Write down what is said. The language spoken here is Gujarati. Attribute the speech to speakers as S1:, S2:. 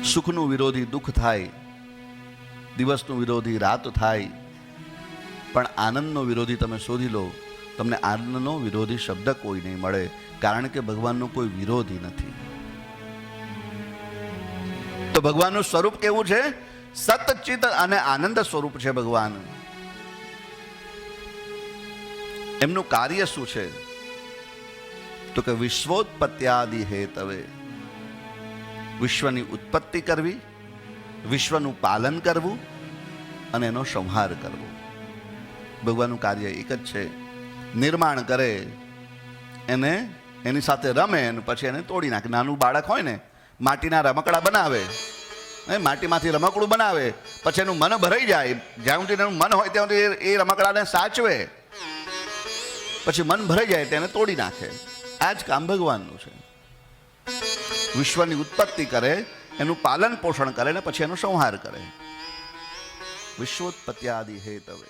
S1: સુખનું વિરોધી દુઃખ થાય, દિવસનું વિરોધી રાત થાય, પણ આનંદનો વિરોધી તમે શોધી લો, તમને આનંદનો વિરોધી શબ્દ કોઈ નહીં મળે, કારણ કે ભગવાનનું કોઈ વિરોધી નથી. તો ભગવાનનું સ્વરૂપ કેવું છે? સતચિત અને આનંદ સ્વરૂપ છે ભગવાન. એમનું કાર્ય શું છે? તો કે વિશ્વોત્પત્યાદિ હેતવે, વિશ્વની ઉત્પત્તિ કરવી, વિશ્વનું પાલન કરવું અને એનો સંહાર કરવો. ભગવાનનું કાર્ય એક જ છે. નિર્માણ કરે, એને એની સાથે રમે અને પછી એને તોડી નાખે. નાનું બાળક હોય ને, માટીના રમકડા બનાવે, માટીમાંથી રમકડું બનાવે, પછી એનું મન ભરાઈ જાય, જ્યાં સુધી એનું મન હોય ત્યાં સુધી એ રમકડાને સાચવે, પછી મન ભરાઈ જાય તેને તોડી નાખે. આ જ કામ ભગવાનનું છે. વિશ્વની ઉત્પત્તિ કરે, એનું પાલન પોષણ કરે ને પછી એનો સંહાર કરે. વિશ્વોત્પત્યાદિ હેતવે.